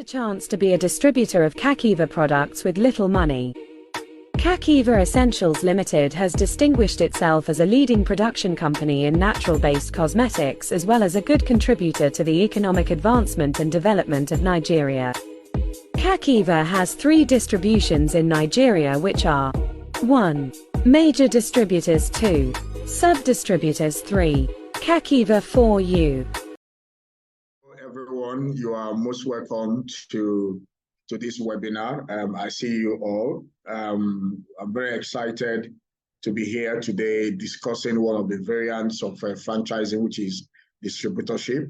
The chance to be a distributor of Kakiva products with little money. Kakiva Essentials Ltd has distinguished itself as a leading production company in natural-based cosmetics as well as a good contributor to the economic advancement and development of Nigeria. Kakiva has 3 distributions in Nigeria, which are 1. Major distributors, 2. Sub-distributors, 3. Kakiva 4U. Everyone, you are most welcome to this webinar. I see you all. I'm very excited to be here today discussing one of the variants of franchising, which is distributorship.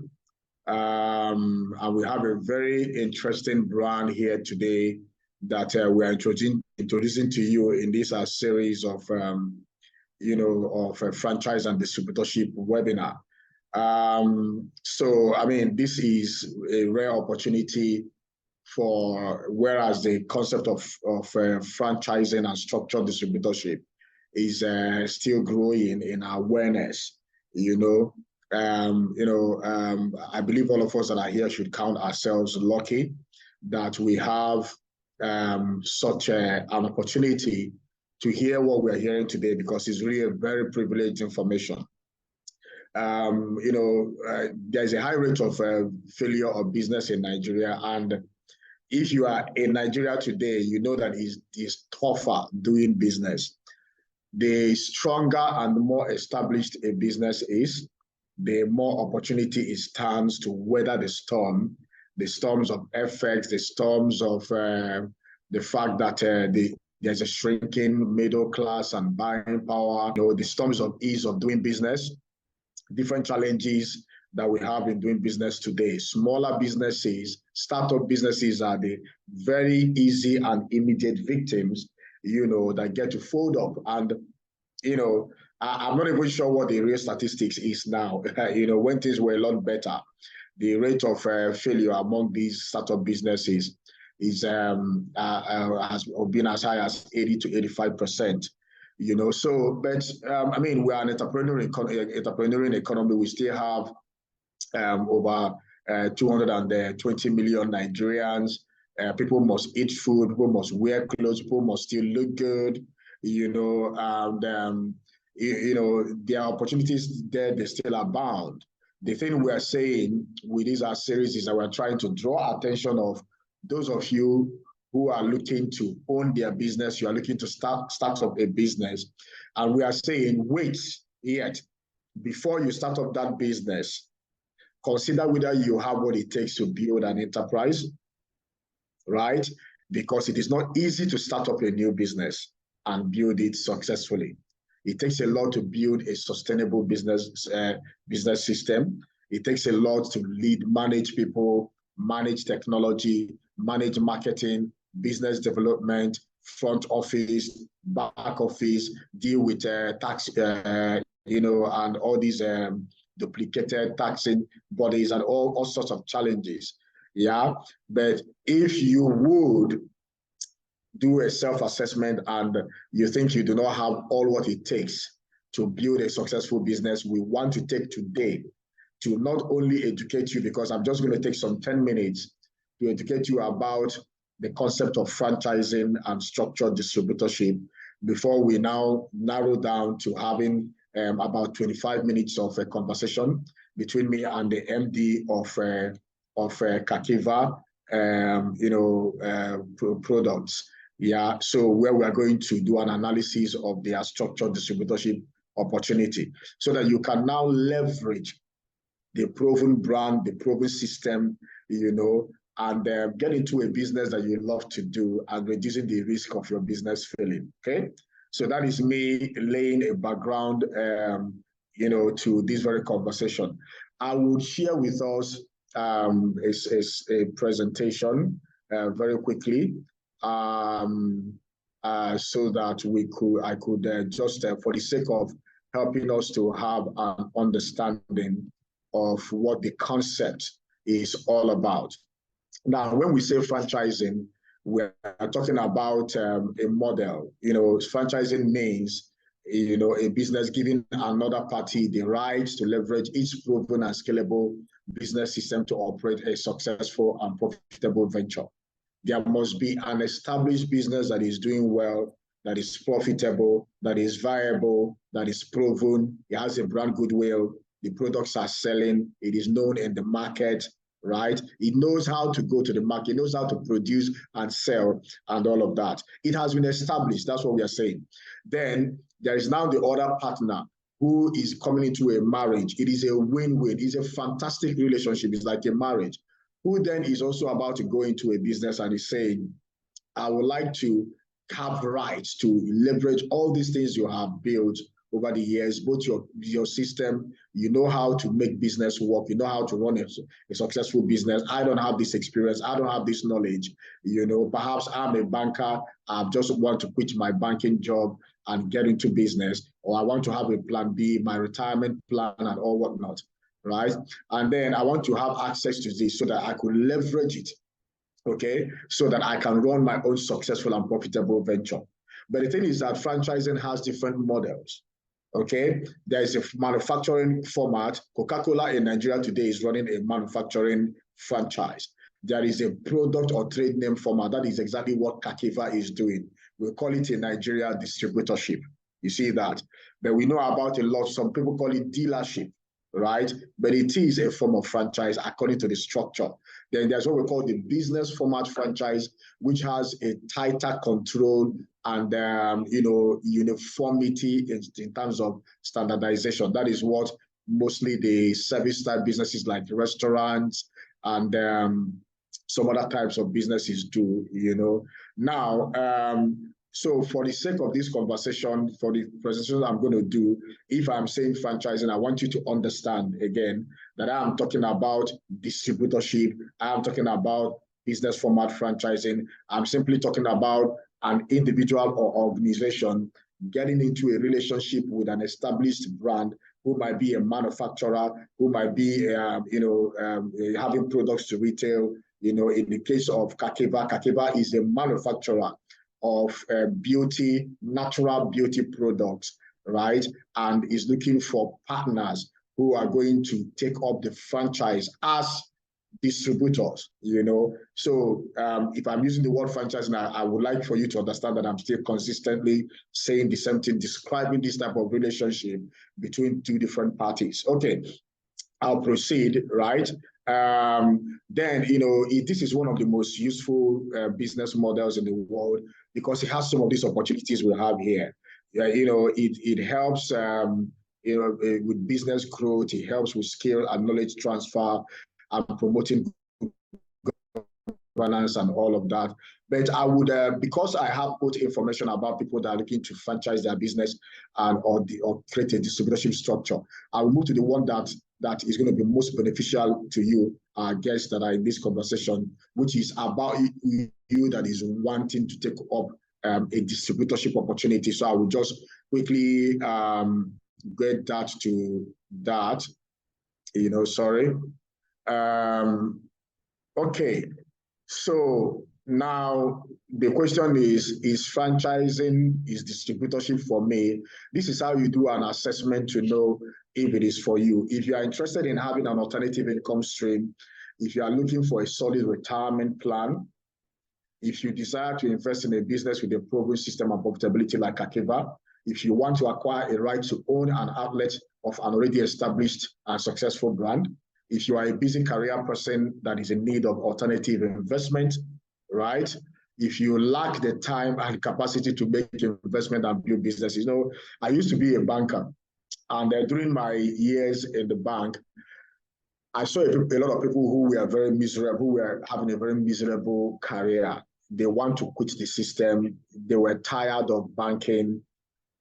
And we have a very interesting brand here today that we are introducing to you in this series of, franchise and distributorship webinar. So, I mean, this is a rare opportunity whereas the concept of franchising and structured distributorship is still growing in awareness, I believe all of us that are here should count ourselves lucky that we have such an opportunity to hear what we're hearing today, because it's really a very privileged information. There's a high rate of failure of business in Nigeria, and if you are in Nigeria today, you know that it's tougher doing business. The stronger and more established a business is, the more opportunity it stands to weather the storms of effects, the storms of the fact that there's a shrinking middle class and buying power, the storms of ease of doing business. Different challenges that we have in doing business today. Smaller businesses, startup businesses are the very easy and immediate victims, that get to fold up. And, I'm not even sure what the real statistics is now. When things were a lot better, the rate of failure among these startup businesses is has been as high as 80 to 85%. But I mean, we are an entrepreneurial economy. We still have over 220 million Nigerians. People must eat food, people must wear clothes, people must still look good, and there are opportunities there, they still abound. The thing we are saying with this series is that we're trying to draw attention of those of you who are looking to own their business, you are looking to start up a business. And we are saying, wait yet, before you start up that business, consider whether you have what it takes to build an enterprise, right? Because it is not easy to start up a new business and build it successfully. It takes a lot to build a sustainable business system. It takes a lot to manage people, manage technology, manage marketing, business development, front office, back office, deal with tax, and all these duplicated taxing bodies and all sorts of challenges. Yeah, but if you would do a self-assessment and you think you do not have all what it takes to build a successful business, we want to take today to not only educate you, because I'm just going to take some 10 minutes to educate you about the concept of franchising and structured distributorship before we now narrow down to having about 25 minutes of a conversation between me and the MD of Kakiva, products. Yeah, so where we are going to do an analysis of their structured distributorship opportunity so that you can now leverage the proven brand, the proven system, and get into a business that you love to do and reducing the risk of your business failing, okay? So that is me laying a background, to this very conversation. I would share with us a presentation very quickly, so that I could just, for the sake of helping us to have an understanding of what the concept is all about. Now, when we say franchising, we're talking about a model. Franchising means a business giving another party the right to leverage its proven and scalable business system to operate a successful and profitable venture. There must be an established business that is doing well, that is profitable, that is viable, that is proven, it has a brand goodwill, the products are selling, it is known in the market, right? It knows how to go to the market, it knows how to produce and sell and all of that. It has been established, that's what we are saying. Then there is now the other partner who is coming into a marriage. It is a win-win, it's a fantastic relationship, it's like a marriage. Who then is also about to go into a business and is saying, I would like to have rights to leverage all these things you have built over the years, both your system, you know how to make business work, you know how to run a successful business. I don't have this experience, I don't have this knowledge. Perhaps I'm a banker, I just want to quit my banking job and get into business, or I want to have a plan B, my retirement plan and all whatnot. Right? And then I want to have access to this so that I could leverage it, okay? So that I can run my own successful and profitable venture. But the thing is that franchising has different models, okay? There is a manufacturing format. Coca-Cola in Nigeria today is running a manufacturing franchise. There is a product or trade name format. That is exactly what Kakiva is doing. We call it in Nigeria distributorship. You see that? But we know about a lot. Some people call it dealership, right? But it is a form of franchise according to the structure. Then there's what we call the business format franchise, which has a tighter control and uniformity in terms of standardization. That is what mostly the service type businesses like restaurants and some other types of businesses do. Now, so for the sake of this conversation, for the presentation I'm going to do, if I'm saying franchising, I want you to understand again that I am talking about distributorship. I am talking about business format franchising. I'm simply talking about an individual or organization getting into a relationship with an established brand who might be a manufacturer, who might be, having products to retail. In the case of Kakiva, Kakiva is a manufacturer of natural beauty products, right? And is looking for partners who are going to take up the franchise as distributors, So if I'm using the word franchise, I would like for you to understand that I'm still consistently saying the same thing, describing this type of relationship between two different parties. Okay, I'll proceed, right? Then, this is one of the most useful business models in the world because it has some of these opportunities we have here. It helps, with business growth. It helps with skill and knowledge transfer and promoting governance and all of that. But I would, because I have put information about people that are looking to franchise their business or create a distributorship structure, I will move to the one that is going to be most beneficial to you, guests that are in this conversation, which is about you that is wanting to take up a distributorship opportunity. So I will just quickly get that to that, sorry. Okay, so now the question is franchising, is distributorship for me? This is how you do an assessment to know if it is for you. If you are interested in having an alternative income stream, if you are looking for a solid retirement plan, if you desire to invest in a business with a proven system of profitability like Kakiva, if you want to acquire a right to own an outlet of an already established and successful brand, if you are a busy career person that is in need of alternative investment, right? If you lack the time and capacity to make investment and build business. I used to be a banker, and during my years in the bank, I saw a lot of people who were very miserable, who were having a very miserable career. They want to quit the system. They were tired of banking.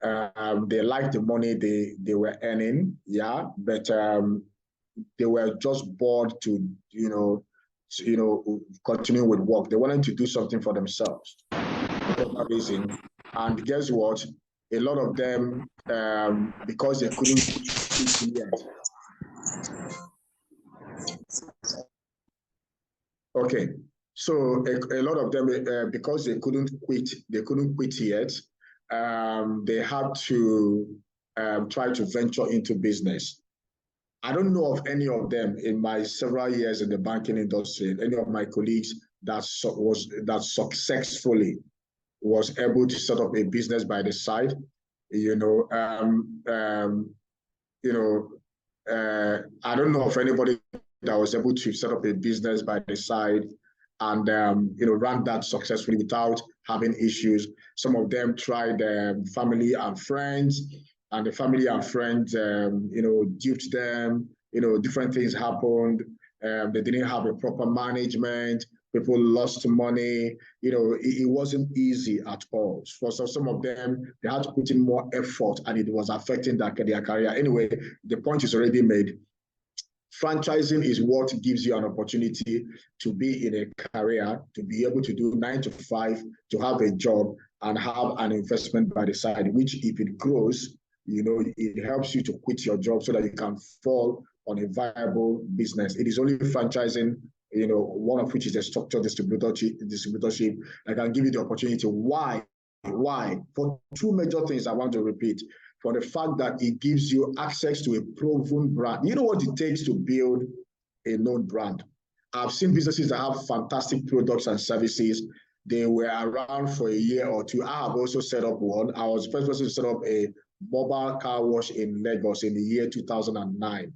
They liked the money they were earning, yeah, but they were just bored to, continue with work. They wanted to do something for themselves for that reason. And guess what? A lot of them, because they couldn't quit yet. Okay, so a lot of them, because they couldn't quit yet, they had to try to venture into business. I don't know of any of them in my several years in the banking industry, any of my colleagues that successfully was able to set up a business by the side. I don't know of anybody that was able to set up a business by the side and run that successfully without having issues. Some of them tried family and friends, and the family and friends, duped them. Different things happened. They didn't have a proper management. People lost money. It wasn't easy at all. For some of them, they had to put in more effort, and it was affecting their career. Anyway, the point is already made. Franchising is what gives you an opportunity to be in a career, to be able to do 9 to 5, to have a job and have an investment by the side, which if it grows, it helps you to quit your job so that you can fall on a viable business. It is only franchising, one of which is a structured distributorship, that can give you the opportunity. Why? For 2 major things I want to repeat. For the fact that it gives you access to a proven brand. You know what it takes to build a known brand. I've seen businesses that have fantastic products and services. They were around for a year or 2. I have also set up one. I was the first person to set up a mobile car wash in Lagos in the year 2009.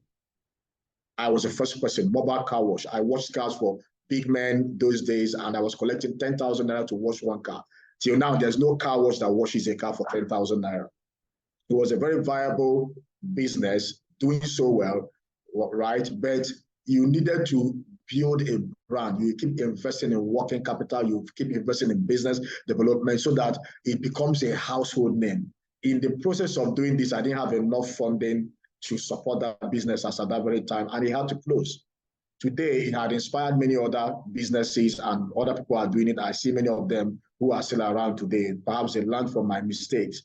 I was the first person, mobile car wash. I washed cars for big men those days, and I was collecting 10,000 naira to wash one car. Till now, there's no car wash that washes a car for 10,000 naira. It was a very viable business, doing so well, right? But you needed to build a brand. You keep investing in working capital. You keep investing in business development so that it becomes a household name. In the process of doing this, I didn't have enough funding to support that business as at that very time, and it had to close. Today, it had inspired many other businesses, and other people are doing it. I see many of them who are still around today. Perhaps they learned from my mistakes,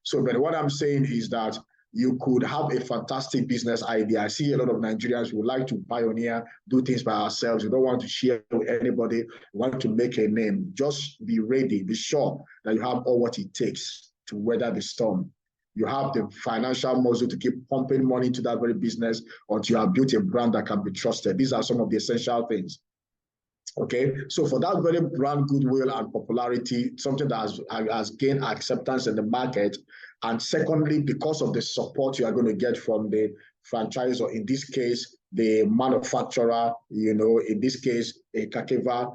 So, but what I'm saying is that you could have a fantastic business idea. I see a lot of Nigerians who like to pioneer, do things by ourselves. We don't want to share with anybody. We want to make a name. Just be ready. Be sure that you have all what it takes to weather the storm. You have the financial muscle to keep pumping money into that very business until you have built a brand that can be trusted. These are some of the essential things. Okay, so for that very brand goodwill and popularity, something that has gained acceptance in the market, and secondly, because of the support you are going to get from the franchisor, in this case, the manufacturer, in this case, a Kakiva,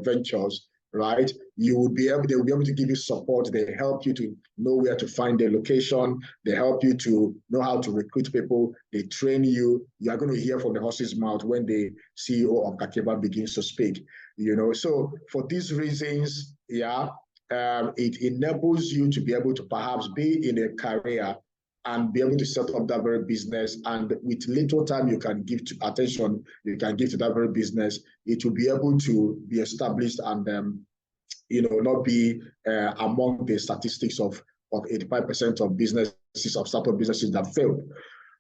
Ventures, right? They will be able to give you support. They help you to know where to find the location. They help you to know how to recruit people. They train you. You are going to hear from the horse's mouth when the CEO of Kakiva begins to speak. So for these reasons, it enables you to be able to perhaps be in a career and be able to set up that very business. And with little time you can give to attention, you can give to that very business, it will be able to be established and not be among the statistics of 85% of businesses, of startup businesses that failed.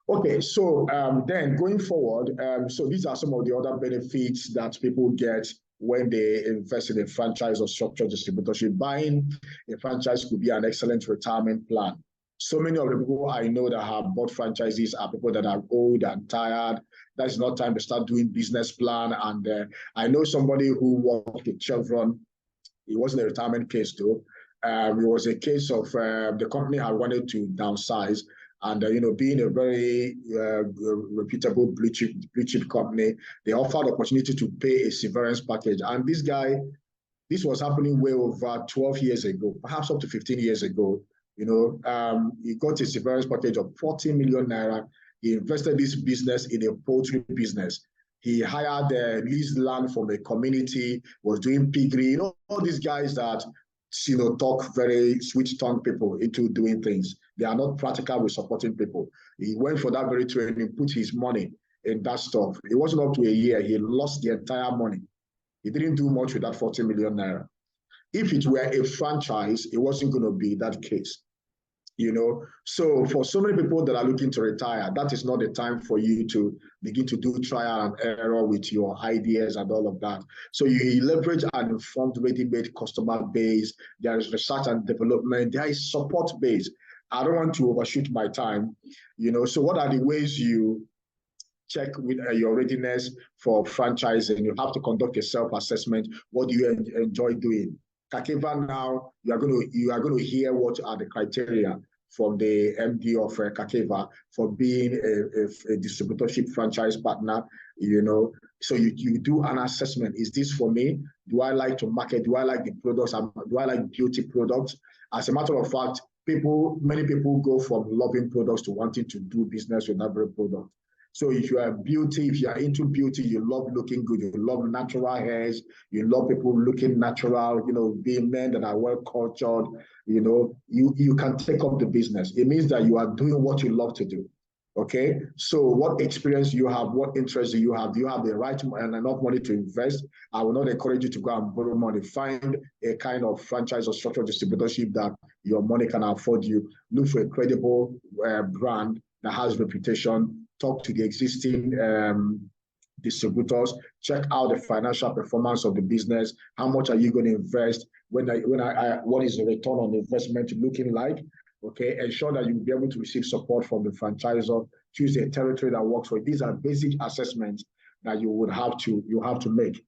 Okay, so then going forward, so these are some of the other benefits that people get when they invest in a franchise or structured distributorship. Buying a franchise could be an excellent retirement plan. So many of the people I know that have bought franchises are people that are old and tired. That's not time to start doing business plan. And I know somebody who worked with Chevron. It wasn't a retirement case though. It was a case of the company had wanted to downsize, and being a very reputable blue chip company, they offered opportunity to pay a severance package. And this was happening way over 12 years ago, perhaps up to 15 years ago. He got a severance package of 40 million naira. He invested this business in a poultry business. He hired leased land from a community, was doing piggery. All these guys that talk very sweet-tongued people into doing things. They are not practical with supporting people. He went for that very training, put his money in that stuff. It wasn't up to a year. He lost the entire money. He didn't do much with that 40 million naira. If it were a franchise, it wasn't going to be that case. You know, so for so many people that are looking to retire, that is not the time for you to begin to do trial and error with your ideas and all of that. So you leverage an informed, ready-made customer base. There is research and development. There is support base. I don't want to overshoot my time, you know. So what are the ways you check with your readiness for franchising? You have to conduct a self-assessment. What do you enjoy doing? Kakiva, now you are going to hear what are the criteria from the MD of Kakiva for being a distributorship franchise partner. You know, so you do an assessment. Is this for me? Do I like to market? Do I like the products? Do I like beauty products? As a matter of fact, many people go from loving products to wanting to do business with that very product. So if you are beauty, if you are into beauty, you love looking good, you love natural hairs, you love people looking natural, you know, being men that are well cultured, you know, you can take up the business. It means that you are doing what you love to do. Okay. So what experience do you have? What interest do you have? Do you have the right and enough money to invest? I will not encourage you to go and borrow money. Find a kind of franchise or structured distributorship that your money can afford you. Look for a credible brand that has reputation. Talk to the existing distributors, check out the financial performance of the business. How much are you going to invest? What is the return on investment looking like? Okay, ensure that you'll be able to receive support from the franchisor. Choose a territory that works for you. These are basic assessments that you have to make.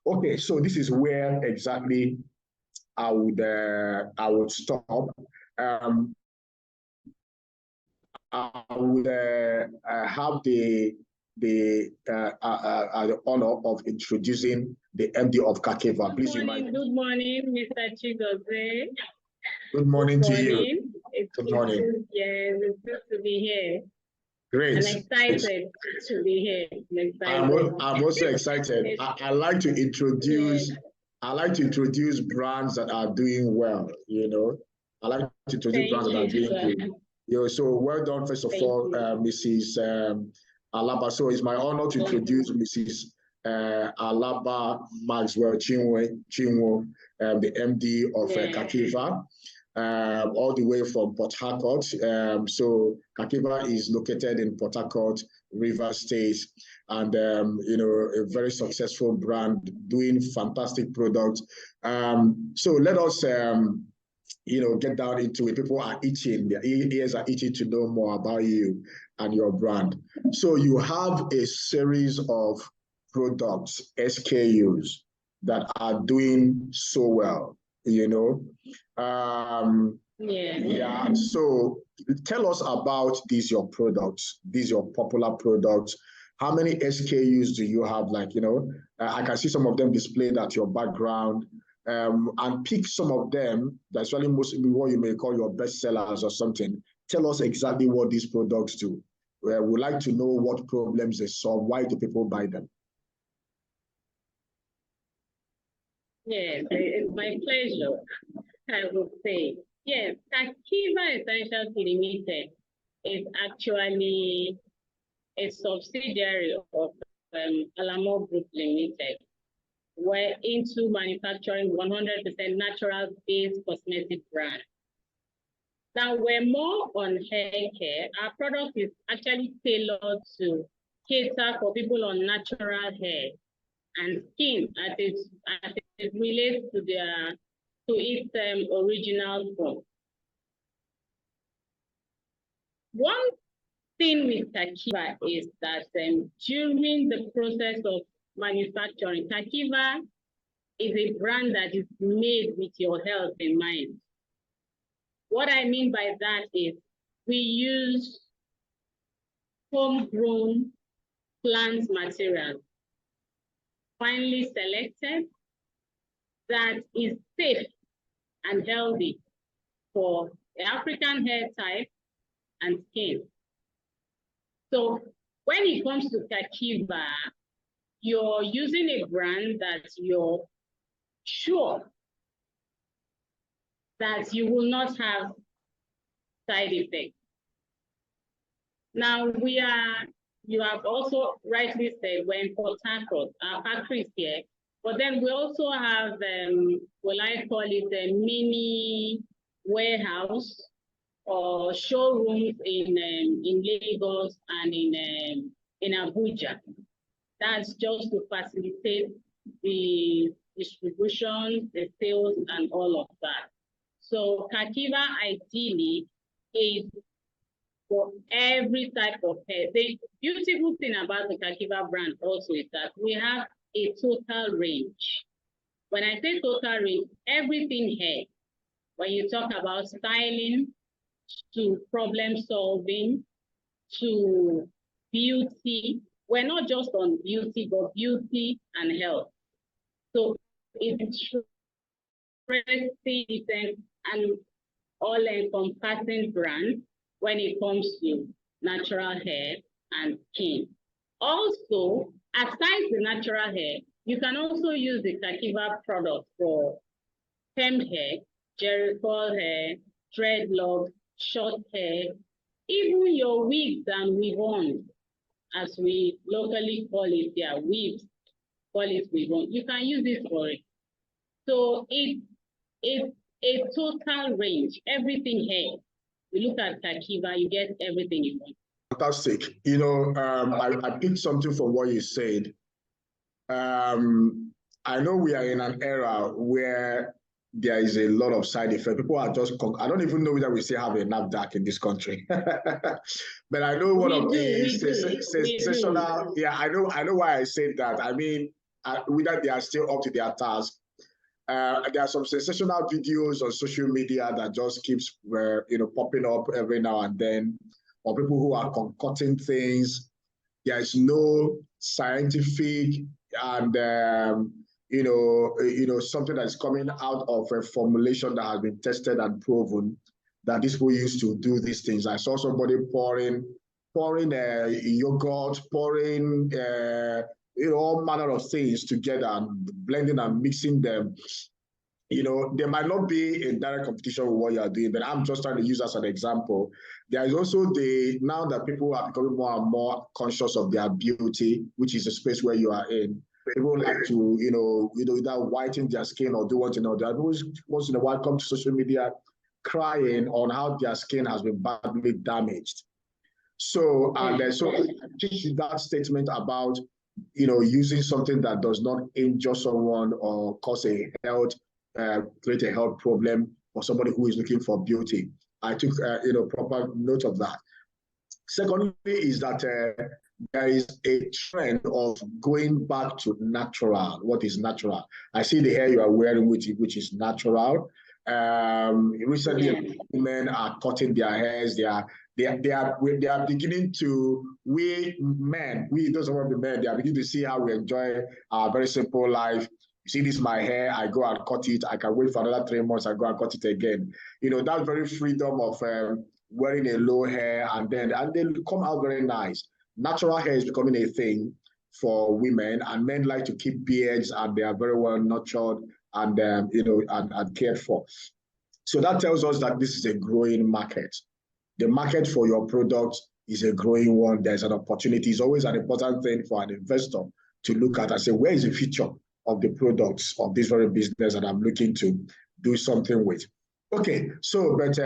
Okay, so this is where exactly I would stop. I would have the honor of introducing the MD of Kakiva. Please, good morning, Mr. Chiagozie. Good morning to you. Good morning. Yes, it's good to be here. Great. I'm excited to be here. I'm also excited. I like to introduce. Yes. I like to introduce brands that are doing well. You know, I like to introduce brands that are doing good. You know, so well done, first of all, Mrs. Alaba. So it's my honor to introduce Mrs. Alaba Maxwell-Chinwo, the MD of Kakiva, all the way from Port Harcourt. So Kakiva is located in Port Harcourt, Rivers State, and you know, a very successful brand doing fantastic products. So let us you know, get down into it. People are itching, their ears are itching to know more about you and your brand. So you have a series of products, SKUs, that are doing so well, you know. Yeah. So tell us about these your products, these your popular products. How many SKUs do you have? Like, you know, I can see some of them displayed at your background. And pick some of them that's really mostly what you may call your best sellers or something. Tell us exactly what these products do. We'd like to know what problems they solve. Why do people buy them? Yes, it's my pleasure, I would say. Yes, Kakiva Essentials Ltd is actually a subsidiary of Alamo Group Limited. We're into manufacturing 100% natural-based cosmetic brand. Now, we're more on hair care. Our product is actually tailored to cater for people on natural hair and skin as it relates to its original form. One thing with Kakiva is that during the process of manufacturing, Kakiva is a brand that is made with your health in mind. What I mean by that is we use homegrown plant material, finely selected, that is safe and healthy for the African hair type and skin. So when it comes to Kakiva, you're using a brand that you're sure that you will not have side effects. Now you have also rightly said, we're in Port Harcourt, our factory is here, but then we also have, what I call it, a mini warehouse or showrooms in Lagos and in Abuja. That's just to facilitate the distribution, the sales, and all of that. So Kakiva ideally is for every type of hair. The beautiful thing about the Kakiva brand also is that we have a total range. When I say total range, everything hair. When you talk about styling, to problem solving, to beauty, we're not just on beauty, but beauty and health. So it's interesting and all-encompassing brand when it comes to natural hair and skin. Also, aside the natural hair, you can also use the Kakiva product for permed hair, jerry curl hair, dreadlocks, short hair, even your wigs and weave-on, as we locally call it, yeah, weaves, call it weave-on. You can use it for it. So it's a total range, everything hair. You look at Kakiva, you get everything you want. Fantastic. You know, I picked something from what you said. I know we are in an era where there is a lot of side effects. People are just, I don't even know whether we still have a NAFDAC in this country. But I know one of the sensational, yeah, I know why I said that. I mean, whether they are still up to their task. There are some sensational videos on social media that just keeps, popping up every now and then, or people who are concocting things. There is no scientific and something that is coming out of a formulation that has been tested and proven that these people used to do these things. I saw somebody pouring yogurt, pouring all manner of things together and blending and mixing them. You know, there might not be in direct competition with what you are doing, but I'm just trying to use as an example. There is also now that people are becoming more and more conscious of their beauty, which is a space where you are in. People like to, either whiten their skin or do one thing or the other. Once in a while come to social media crying on how their skin has been badly damaged. So, so I think that statement about, using something that does not injure someone or cause a create a health problem for somebody who is looking for beauty. I took, proper note of that. Secondly is that there is a trend of going back to natural. What is natural? I see the hair you are wearing, which is natural. Recently, women are cutting their hairs. They are beginning to, we those are the men, they are beginning to see how we enjoy our very simple life. You see, this is my hair, I go and cut it. I can wait for another 3 months, I go and cut it again. That very freedom of wearing a low hair and they come out very nice. Natural hair is becoming a thing for women, and men like to keep beards, and they are very well nurtured and and cared for. So that tells us that this is a growing market. The market for your product is a growing one. There's an opportunity. It's always an important thing for an investor to look at and say, where is the future of the products of this very business that I'm looking to do something with? Okay, so but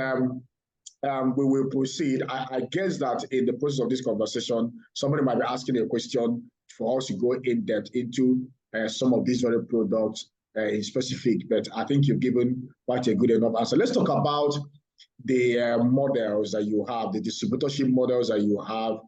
we will proceed. I guess that in the process of this conversation, somebody might be asking a question for us to go in depth into some of these very products in specific, but I think you've given quite a good enough answer. Let's talk about the models that you have, the distributorship models that you have.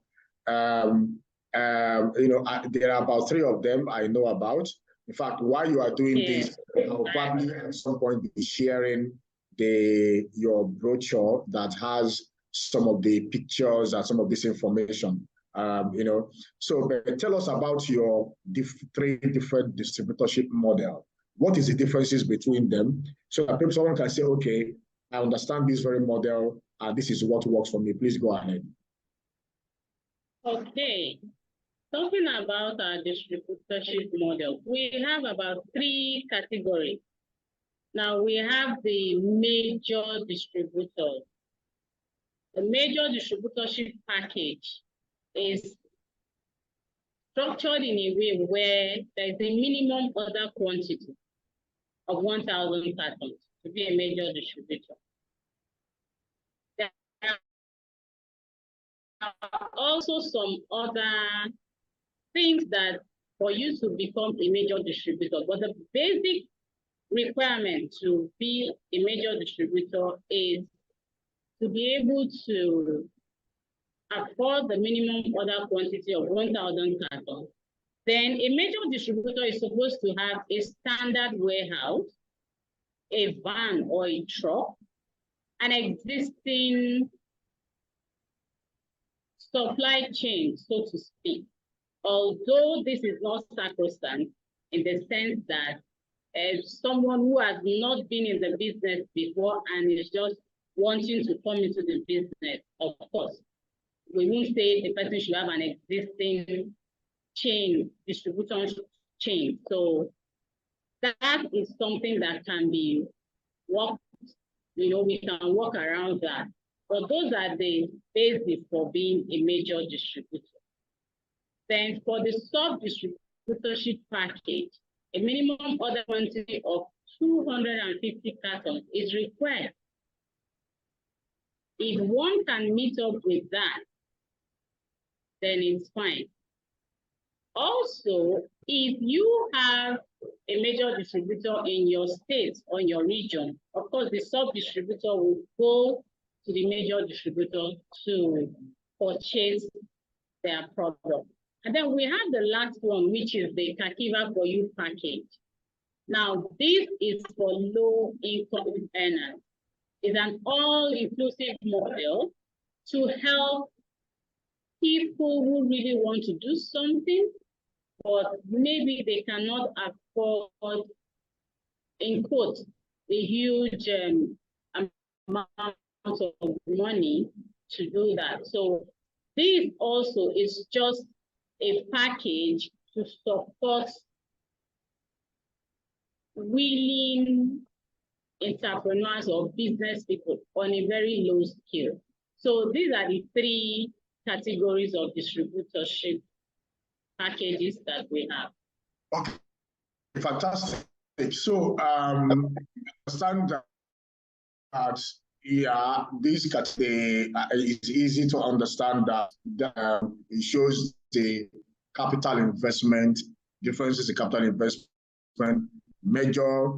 There are about 3 of them I know about. In fact, while you are doing this, I'll probably at some point be sharing your brochure that has some of the pictures and some of this information. So tell us about your 3 different distributorship model. What is the differences between them, so that someone can say, okay, I understand this very model, and this is what works for me. Please go ahead. Okay. Talking about our distributorship model, we have about 3 categories. Now we have the major distributors. The major distributorship package is structured in a way where there is a minimum order quantity of 1,000 cartons to be a major distributor. There also some other things that for you to become a major distributor, but the basic requirement to be a major distributor is to be able to afford the minimum order quantity of 1,000 cartons. Then a major distributor is supposed to have a standard warehouse, a van or a truck, an existing supply chain, so to speak. Although this is not sacrosanct in the sense that someone who has not been in the business before and is just wanting to come into the business, of course, we won't say the person should have an existing chain, distribution chain. So that is something that can be worked, we can work around that. But those are the basics for being a major distributor. Then for the sub-distributorship package, a minimum order quantity of 250 cartons is required. If one can meet up with that, then it's fine. Also, if you have a major distributor in your state or in your region, of course, the sub-distributor will go to the major distributor to purchase their product. And then we have the last one, which is the Kakiva for You package. Now, this is for low-income earners. It's an all-inclusive model to help people who really want to do something, but maybe they cannot afford, in quote, a huge amount of money to do that. So this also is just a package to support willing entrepreneurs or business people on a very low scale. So these are the three categories of distributorship packages that we have. Okay, fantastic. So I understand that this category is easy to understand that it shows the capital investment, differences in capital investment, major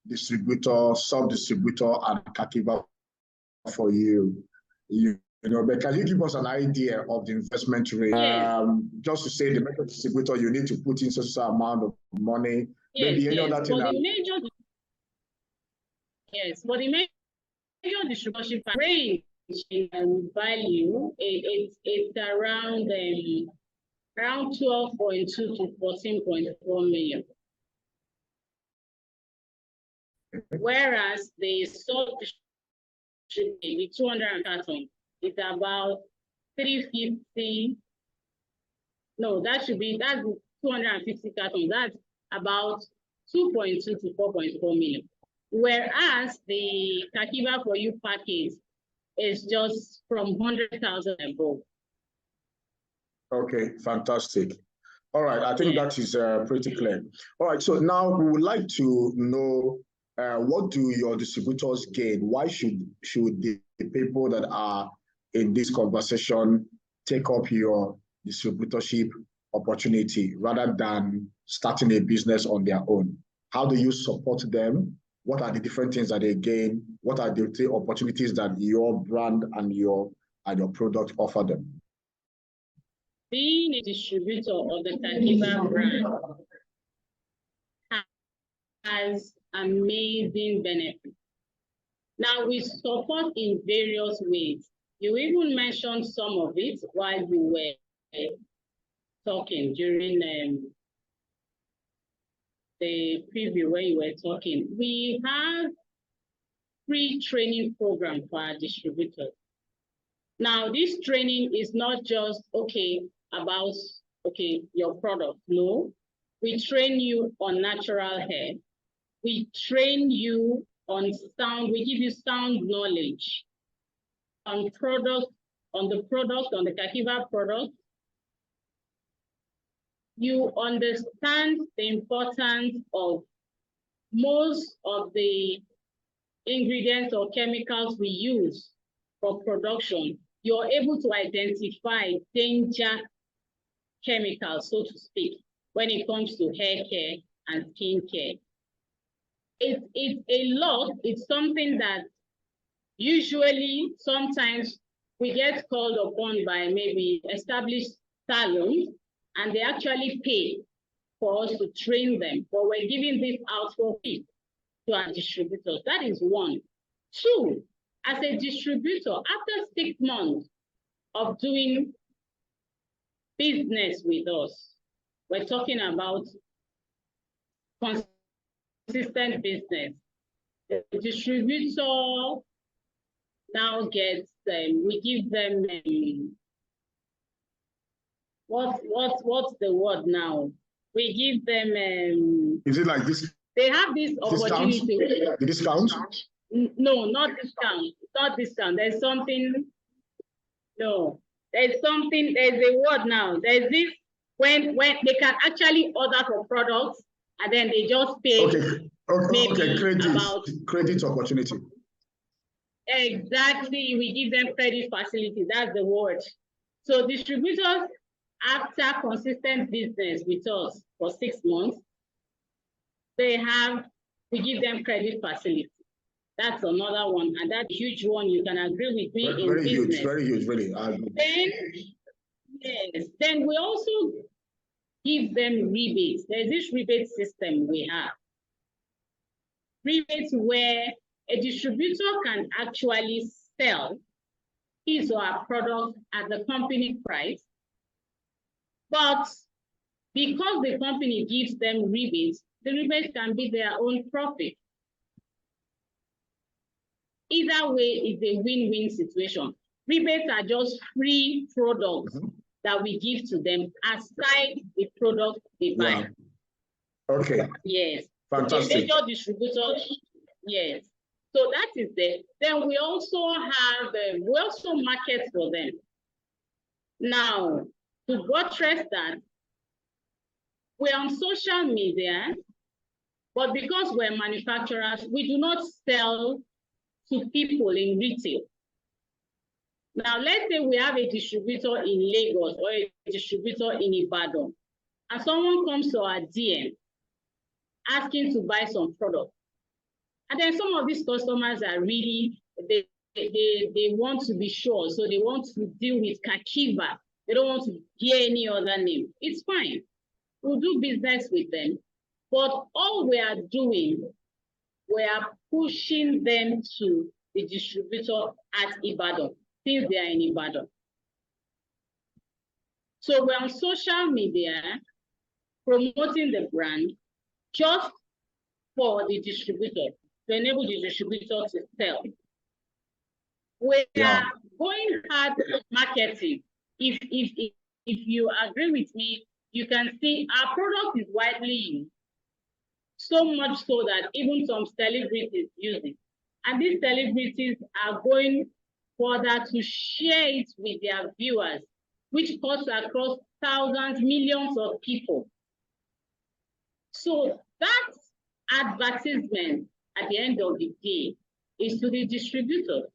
distributor, sub-distributor, and Kakiva for you. But can you give us an idea of the investment rate? Yes. Just to say the major distributor, you need to put in such an amount of money. Yes, maybe any yes. other thing. For the major distribution range in value, it's around 12.2 to 14.4 million. Whereas the sub-distribution, the 200 cartons, it's about 350. No, that's 250 cartons. That's about 2.2 to 4.4 million. Whereas the Kakiva for You package is just from 100,000 above. Okay, fantastic. All right, I think that is pretty clear. All right, so now we would like to know what do your distributors gain? Why should the people that are in this conversation take up your distributorship opportunity rather than starting a business on their own? How do you support them? What are the different things that they gain? What are the opportunities that your brand and your product offer them? Being a distributor of the Kakiva brand has amazing benefits. Now, we support in various ways. You even mentioned some of it while you were talking during the preview where you were talking. We have free training program for our distributors. Now, this training is not just, about, your product. No, we train you on natural hair. We train you on sound, we give you sound knowledge on the product, on the Kakiva product. You understand the importance of most of the ingredients or chemicals we use for production you're able to identify danger chemicals, so to speak, when it comes to hair care and skin care. It's a lot. It's something that usually sometimes we get called upon by maybe established salons, and they actually pay for us to train them, but we're giving this out for free to our distributors. That is one. Two, as a distributor, after 6 months of doing business with us, we're talking about consistent business. The distributor now gets, we give them, what's the word now? We give them. Is it like this? They have this opportunity. The discount? No, not discount. Not discount. There's something. No, there's something. There's a word now. There's this when they can actually order for products and then they just pay. Okay. Credit opportunity. Exactly. We give them credit facility. That's the word. So distributors, after consistent business with us for 6 months, we give them credit facility. That's another one, and that huge one. You can agree with me. Very huge, very huge, really. Then we also give them rebates. There's this rebate system we have. Rebates where a distributor can actually sell his or her product at the company price, but because the company gives them rebates, the rebates can be their own profit. Either way, it's a win-win situation. Rebates are just free products that we give to them aside the product they buy. Yeah. Okay. Yes. Fantastic. The major distributors, yes. So that is there. Then we also have, we also market for them. Now, to buttress that, we're on social media, but because we're manufacturers, we do not sell to people in retail. Now, let's say we have a distributor in Lagos or a distributor in Ibadan, and someone comes to our DM asking to buy some product. And then some of these customers are really, they want to be sure, so they want to deal with Kakiva. They don't want to hear any other name. It's fine. We'll do business with them. But all we are doing, we are pushing them to the distributor at Ibadan, since they are in Ibadan. So we're on social media promoting the brand just for the distributor, to enable the distributor to sell. We are going hard marketing. If you agree with me, you can see our product is widely used, so much so that even some celebrities use it. And these celebrities are going further to share it with their viewers, which cuts across thousands, millions of people. So that advertisement at the end of the day is to the distributor,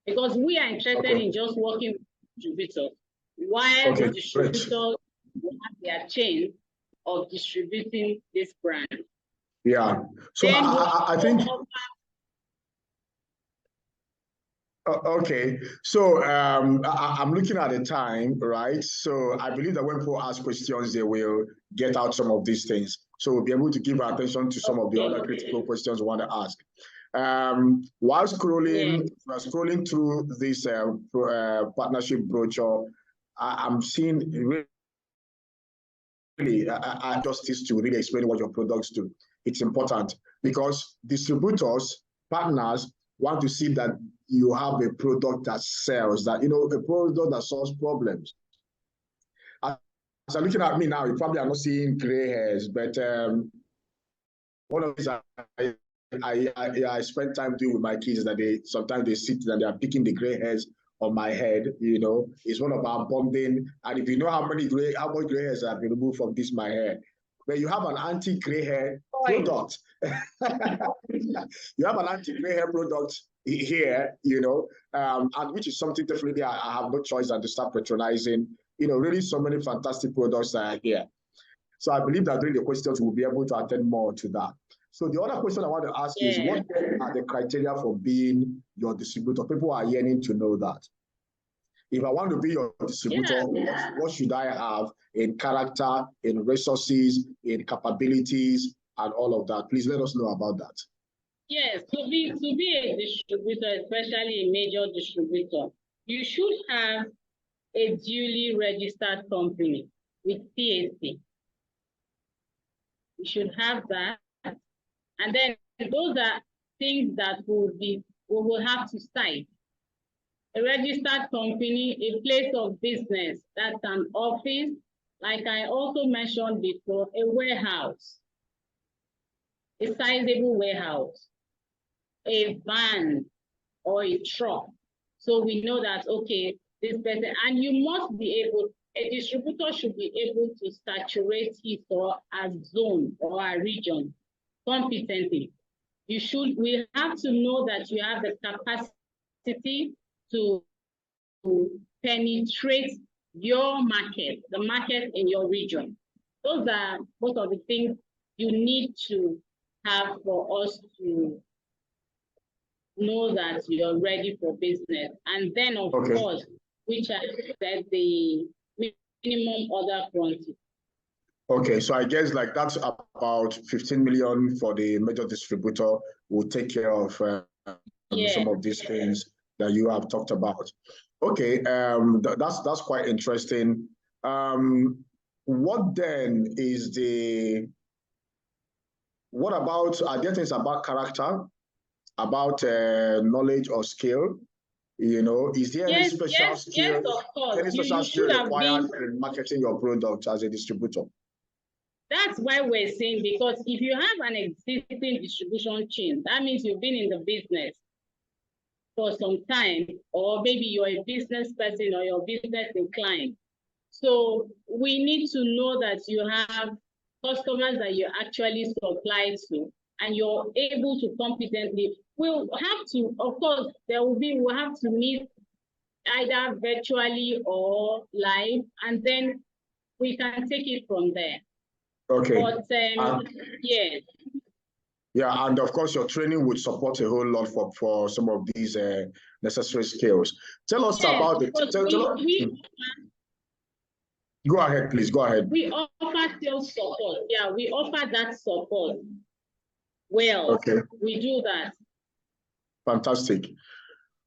because we are interested in just working with distributors, while the distributors will have their chain of distributing this brand. Yeah. So I think. Okay, so I'm looking at the time, right? So I believe that when people ask questions, they will get out some of these things. So we'll be able to give our attention to some of the other critical questions we want to ask. While scrolling through this partnership brochure, I'm seeing really justice to really explain what your products do. It's important because distributors, partners want to see that you have a product that sells, that, you know, a product that solves problems. As I'm looking at me now, you probably are not seeing gray hairs, but one of these I spend time doing with my kids that sometimes they sit and they are picking the gray hairs on my head. You know, it's one of our bonding. And if you know how much gray hairs have been removed from my hair, when you have an anti-gray hair product. You have an anti-gray hair product here, you know, and which is something definitely I have no choice than to start patronizing. You know, really so many fantastic products that are here. So I believe that during the questions, we'll be able to attend more to that. So the other question I want to ask is, what are the criteria for being your distributor? People are yearning to know that. If I want to be your distributor, what should I have in character, in resources, in capabilities, and all of that? Please let us know about that. Yes, to be a distributor, especially a major distributor, you should have a duly registered company with PAC. You should have that. And then those are things that we will have to cite. A registered company, a place of business, that's an office, like I also mentioned before, a warehouse, a sizable warehouse, a van or a truck. So we know that, okay, this person, and you must be able, a distributor should be able to saturate his or a zone or a region competently. We have to know that you have the capacity to penetrate your market, the market in your region. Those are most of the things you need to have for us to know that you're ready for business. And then, of course, which I said, the minimum order quantity. Okay, so I guess like that's about 15 million for the major distributor. Will take care of some of these things that you have talked about. Okay, that's quite interesting. What then is what about, are there things about character, about knowledge or skill? You know, is there any special skill, any special skill required in marketing your product as a distributor? That's why we're saying, because if you have an existing distribution chain, that means you've been in the business for some time, or maybe you're a business person or you're business inclined. So we need to know that you have customers that you actually supply to, and you're able to competently. We'll have to, of course, we'll have to meet either virtually or live, and then we can take it from there. Okay. But yeah. Yeah, and of course, your training would support a whole lot for some of these necessary skills. Tell us about it. Go ahead, please. Go ahead. We offer sales support. Yeah, we offer that support. Well, okay. We do that. Fantastic.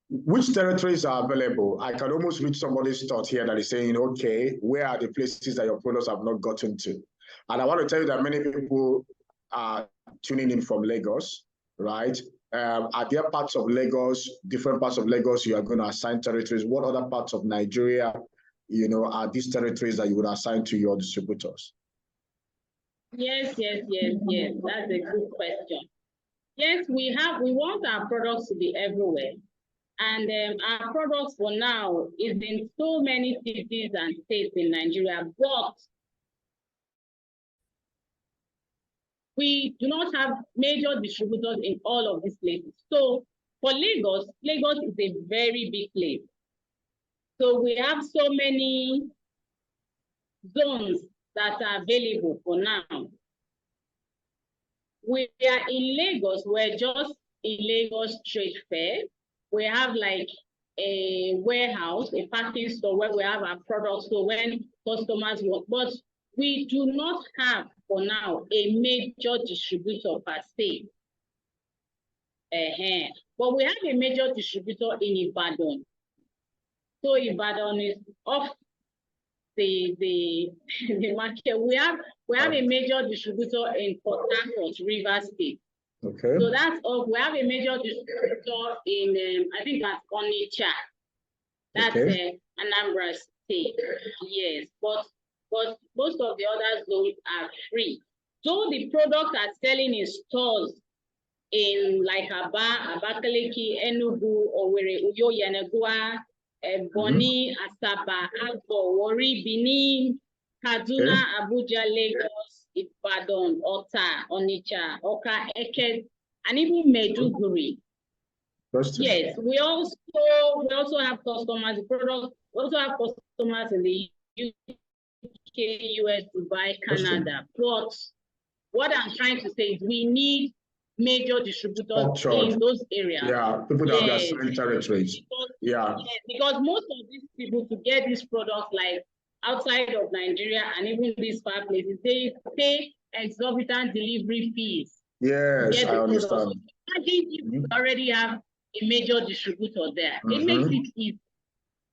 Which territories are available? I can almost read somebody's thought here that is saying, okay, where are the places that your products have not gotten to? And I want to tell you that many people are tuning in from Lagos, right? Are there parts of Lagos, different parts of Lagos you are going to assign territories? What other parts of Nigeria, you know, are these territories that you would assign to your distributors? Yes. That's a good question. Yes, we want our products to be everywhere. And our products for now is in so many cities and states in Nigeria, but we do not have major distributors in all of these places. So for Lagos is a very big place. So we have so many zones that are available for now. We are in Lagos, we're just in Lagos Trade Fair. We have like a warehouse, a packing store where we have our products. So when customers want, but we do not have for now a major distributor per se. But we have a major distributor in Ibadan. So Ibadan is off the market. We have a major distributor in Port Harcourt, Rivers State. Okay. So that's all. We have a major distributor in I think that's Onitsha. That's Anambra State. Yes, but most of the other zones are free. So the products are selling in stores in like Aba, Abakaliki, Enugu, Owerri, Uyo, Yanagua, Boni, Asaba, Agbo, Warri, Benin, Kaduna, Abuja, Lagos, Ibadan, Ota, Onitsha, Oka, Eket, and even Maiduguri. Yes, we also have customers. We also have customers in the UK, US, Dubai, Canada. But what I'm trying to say is we need major distributors in those areas. Yeah, people that are selling territories. Because most of these people to get these products like outside of Nigeria and even these far places, they pay exorbitant delivery fees. Yes, I understand. So imagine if you already have a major distributor there. It makes it easy.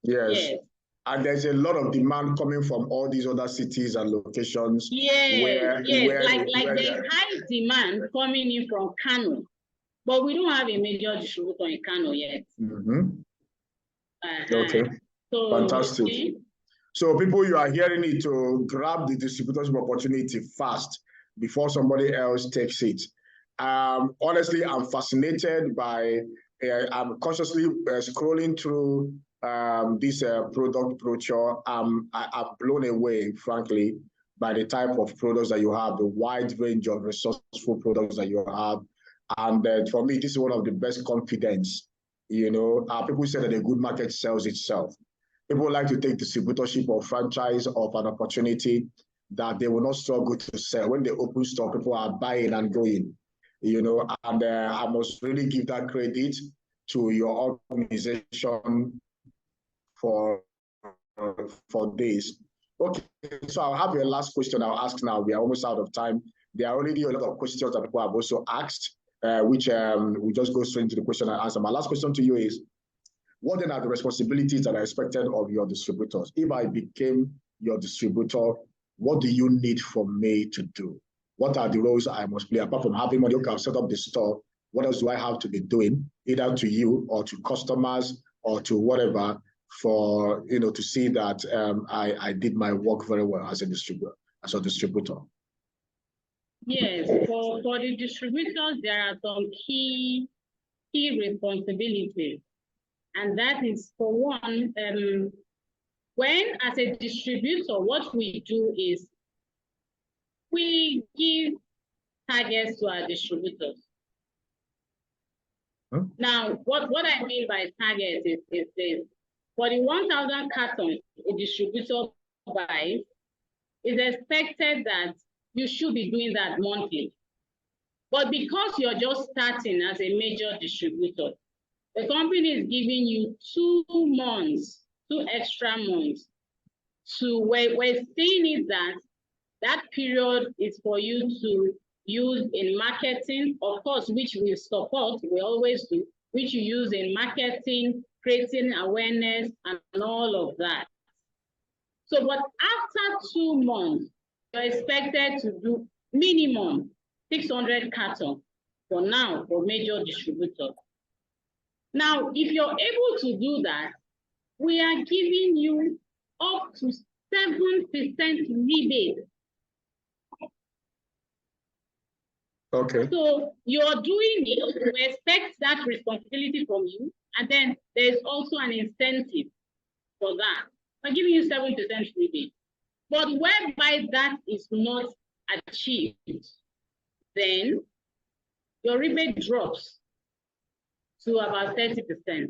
Yes. And there's a lot of demand coming from all these other cities and locations. Like there's high demand coming in from Kano, but we don't have a major distributor in Kano yet. Okay, so, fantastic. So people, you are hearing it, to grab the distributorship opportunity fast before somebody else takes it. Honestly, I'm fascinated by, I'm consciously scrolling through this product brochure. I'm blown away, frankly, by the type of products that you have, the wide range of resourceful products that you have. And for me, this is one of the best confidence. You know, people say that a good market sells itself. People like to take distributorship or franchise of an opportunity that they will not struggle to sell. When they open store, people are buying and going, you know, and I must really give that credit to your organization for this. Okay, so I'll have your last question I'll ask now. We are almost out of time. There are already a lot of questions that people have also asked, which we just go straight into the question and answer. My last question to you is, what then are the responsibilities that are expected of your distributors? If I became your distributor, what do you need from me to do? What are the roles I must play? Apart from having money, okay, I'll set up the store, what else do I have to be doing, either to you or to customers or to whatever, for, you know, to see that I did my work very well as a distributor, Yes, for the distributors, there are some key responsibilities. And that is, for one, when as a distributor, what we do is we give targets to our distributors. Now, what I mean by target is this. For the 1,000 cartons a distributor buys, it's expected that you should be doing that monthly. But because you're just starting as a major distributor, the company is giving you 2 months, 2 extra months. So we're seeing it that period is for you to use in marketing, of course, which we support, we always do, which you use in marketing, creating awareness, and all of that. So, but after 2 months, you're expected to do minimum 600 cartons for now for major distributors. Now, if you're able to do that, we are giving you up to 7% rebate. Okay. So you're doing it, we expect that responsibility from you, and then there's also an incentive for that. We're giving you 7% rebate. But whereby that is not achieved, then your rebate drops to about 30%. Okay.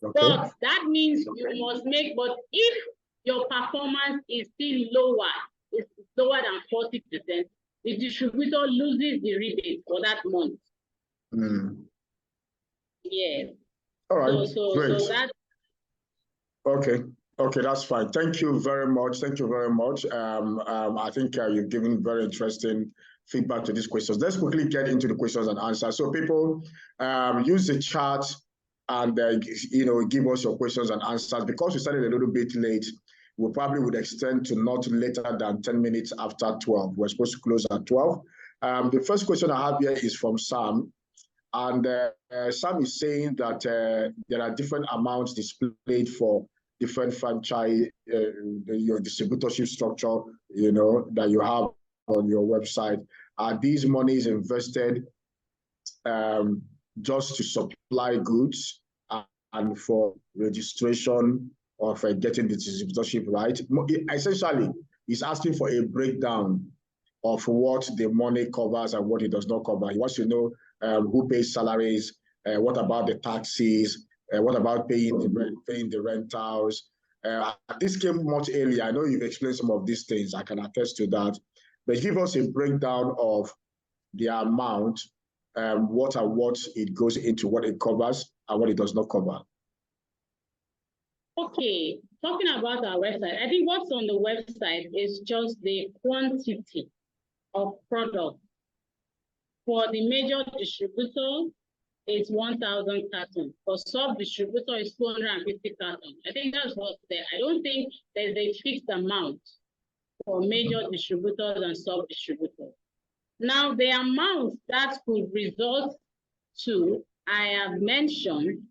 But that means you must make, but if your performance is still lower, it's lower than 40%, the distributor loses the rebate for that month. Yes. All right. Great. So that. Okay, that's fine. Thank you very much. Thank you very much. I think you've given very interesting feedback to these questions. Let's quickly get into the questions and answers. So people, use the chat and give us your questions and answers. Because we started a little bit late, we probably would extend to not later than 10 minutes after 12. We're supposed to close at 12. The first question I have here is from Sam. And Sam is saying that there are different amounts displayed for different franchise, your distributorship structure, that you have on your website. Are these monies invested just to supply goods and for registration of getting the distributorship right? Essentially, he's asking for a breakdown of what the money covers and what it does not cover. He wants to know who pays salaries, what about the taxes, what about paying the rentals. This came much earlier. I know you've explained some of these things. I can attest to that. But give us a breakdown of the amount, what it goes into, what it covers and what it does not cover. Okay, talking about our website, I think what's on the website is just the quantity of product. For the major distributor, it's 1,000 cartons. For sub-distributor, it's 250 cartons. I think that's what's there. I don't think there's a fixed amount for major distributors and sub-distributors. Now, the amount that could result to, I have mentioned.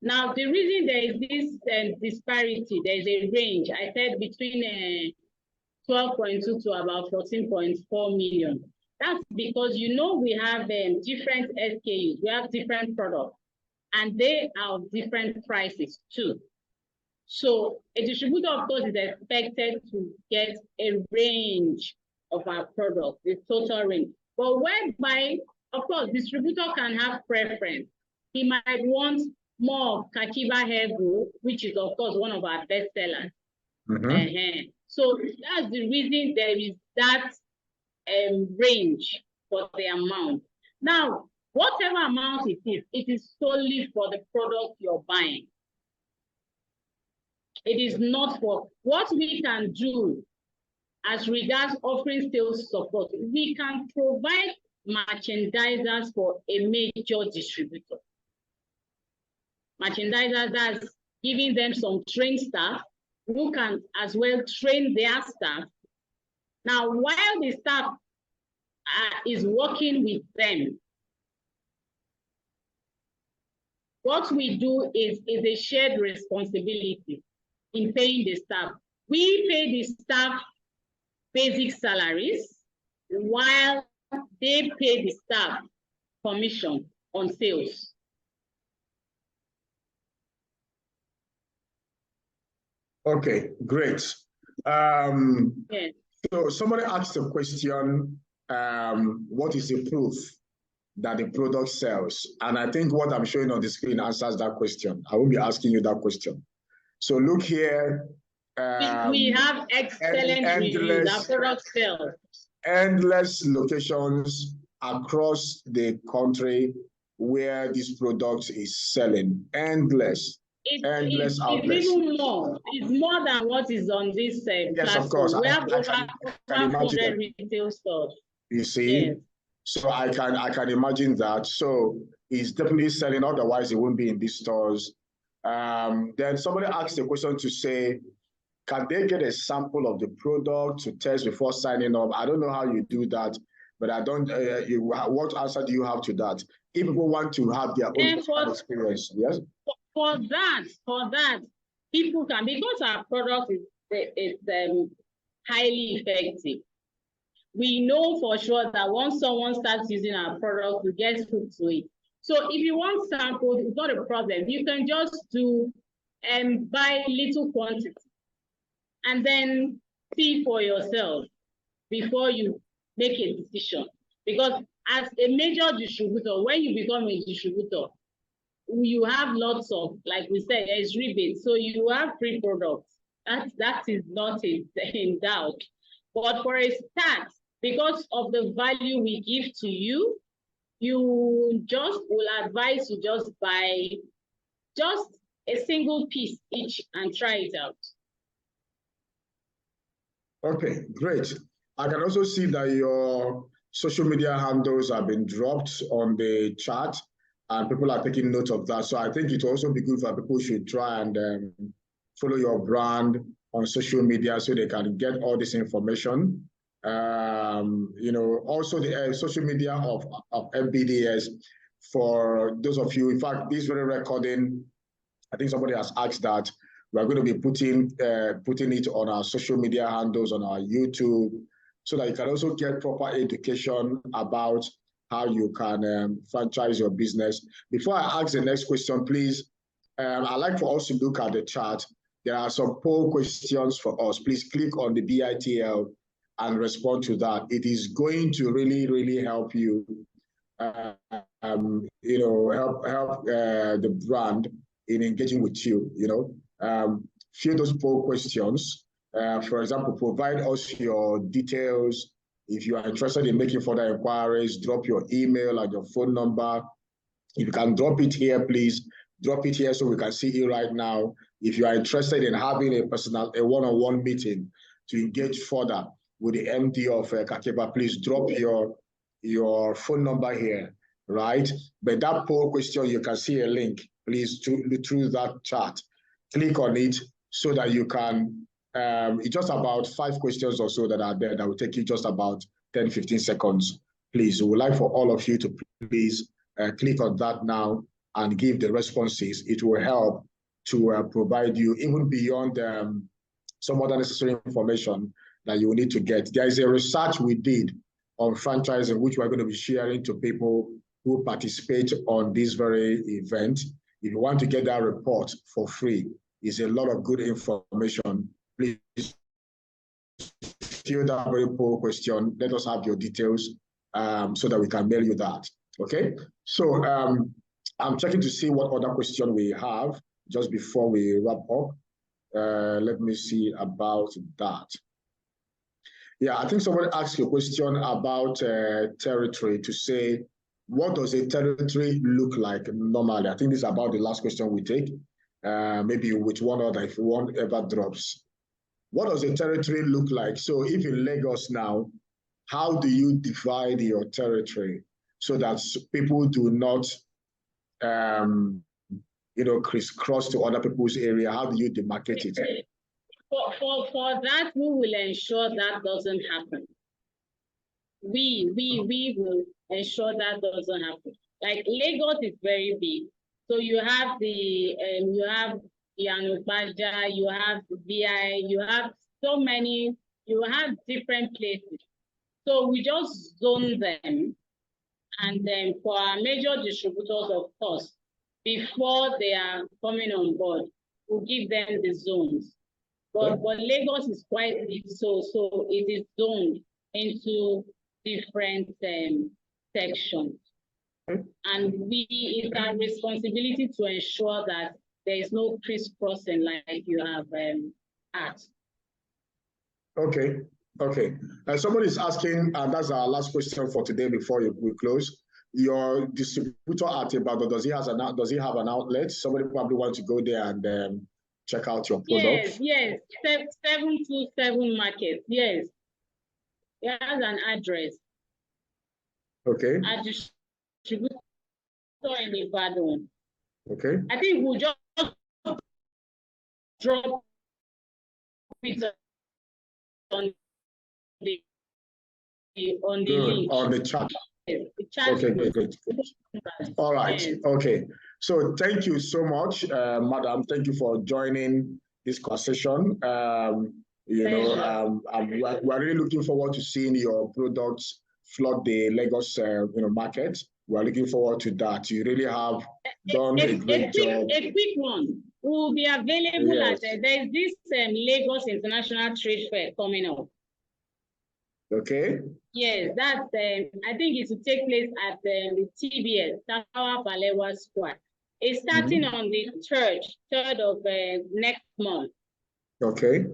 Now, the reason there is this disparity, there is a range, I said between 12.2 to about 14.4 million. That's because, you know, we have different SKUs, we have different products, and they are of different prices too. So a distributor, of course, is expected to get a range of our products, the total range. But whereby, of course, distributor can have preference. He might want more of Kakiva hair glue, which is, of course, one of our best sellers. So that's the reason there is that range for the amount. Now, whatever amount it is solely for the product you're buying. It is not for what we can do as regards offering sales support. We can provide merchandisers for a major distributor. Merchandisers, that's giving them some trained staff who can as well train their staff. Now, while the staff is working with them, what we do is a shared responsibility in paying the staff. We pay the staff basic salaries while they pay the staff commission on sales. Okay, great. Yes. So somebody asked a question, what is the proof that the product sells? And I think what I'm showing on the screen answers that question. I will be asking you that question. So look here. We have excellent reviews. Our product sells. Endless locations across the country where this product is selling. Endless outlets. It's even more. It's more than what is on this yes, platform. of course. We have over 100 retail stores. You see? Yes. So I can imagine that. So it's definitely selling, otherwise it won't be in these stores. Then somebody asked a question to say, can they get a sample of the product to test before signing up? I don't know how you do that, but I don't. What answer do you have to that? If people want to have their own experience, yes. For that, people can, because our product is highly effective. We know for sure that once someone starts using our product, we get hooked to it. So if you want samples, it's not a problem. You can just do buy little quantity and then see for yourself before you make a decision. Because as a major distributor, when you become a distributor, you have lots of, like we said, there's rebates. So you have free products. That is not in doubt. But for a start, because of the value we give to you, you just will advise you just buy just a single piece each and try it out. Okay, great. I can also see that your social media handles have been dropped on the chat and people are taking note of that. So I think it will also be good for people should try and follow your brand on social media so they can get all this information. You know, also the social media of FBDS, for those of you, in fact, this very recording, I think somebody has asked that we're going to be putting it on our social media handles, on our YouTube, so that you can also get proper education about how you can franchise your business. Before I ask the next question, please, I'd like for us to look at the chat. There are some poll questions for us. Please click on the BITL and respond to that. It is going to really, really help you, help the brand in engaging with you, fill those poll questions. For example, provide us your details. If you are interested in making further inquiries, drop your email and your phone number. If you can drop it here, please drop it here so we can see it right now. If you are interested in having a one-on-one meeting to engage further with the MD of Kakiva, please drop your phone number here, right? But that poll question, you can see a link, please, through that chat. Click on it so that you can, it's just about 5 questions or so that are there that will take you just about 10, 15 seconds. Please, we would like for all of you to please click on that now and give the responses. It will help to provide you even beyond some other necessary information that you will need to get. There is a research we did on franchising, which we're going to be sharing to people who participate on this very event. If you want to get that report for free, it's a lot of good information. Please fill that very poll question. Let us have your details so that we can mail you that. Okay? So I'm checking to see what other question we have just before we wrap up. Let me see about that. Yeah, I think someone asked you a question about territory to say, what does a territory look like normally? I think this is about the last question we take. Maybe which one other, if one ever drops. What does a territory look like? So if in Lagos now, how do you divide your territory so that people do not, crisscross to other people's area? How do you demarcate it? For that, we will ensure that doesn't happen. We will ensure that doesn't happen. Like Lagos is very big, so you have the Yanubaja, you have the BI, you have so many, you have different places. So we just zone them, and then for our major distributors, of course, before they are coming on board, we'll give them the zones. But Lagos is quite big, so it is zoned into different sections. And it's our responsibility to ensure that there is no crisscrossing like you have asked. Okay. Somebody is asking, and that's our last question for today before we close. Your distributor at Ibadan, does he have an outlet? Somebody probably wants to go there and check out your product. Yes. 727 Market. Yes. It has an address. Okay. A distributor in Ibadan. Okay. I think we'll just drop it on the link. On the chat. Okay, good. All right. Yes. Okay. So thank you so much, madam. Thank you for joining this conversation. We're really looking forward to seeing your products flood the Lagos market. We're looking forward to that. You really have done a great job. A quick one. We will be available at there's this Lagos International Trade Fair coming up. Okay. Yes, that's I think it will take place at the TBS, Tafawa Balewa Square. It's starting on the 3rd of next month. Okay.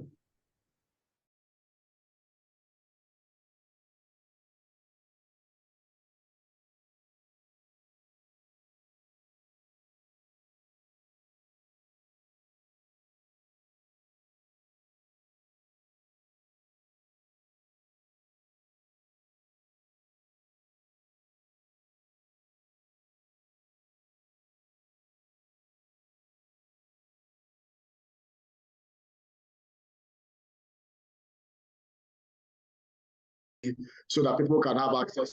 So that people can have access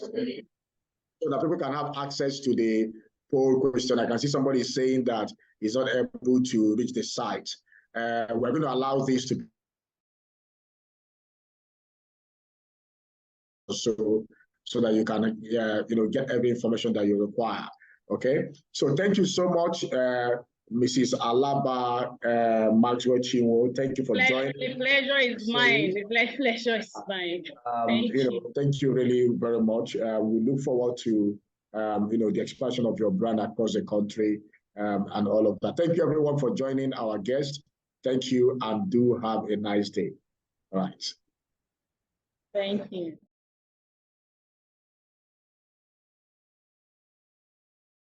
to the poll question. I can see somebody saying that he's not able to reach the site. We're going to allow this to so that you can get every information that you require. Okay. So thank you so much. Mrs. Alaba Maxwell-Chinwo, thank you for joining. The pleasure is mine. The pleasure is mine. Thank you. Thank you really very much. We look forward to the expansion of your brand across the country and all of that. Thank you everyone for joining our guest. Thank you and do have a nice day. All right. Thank you.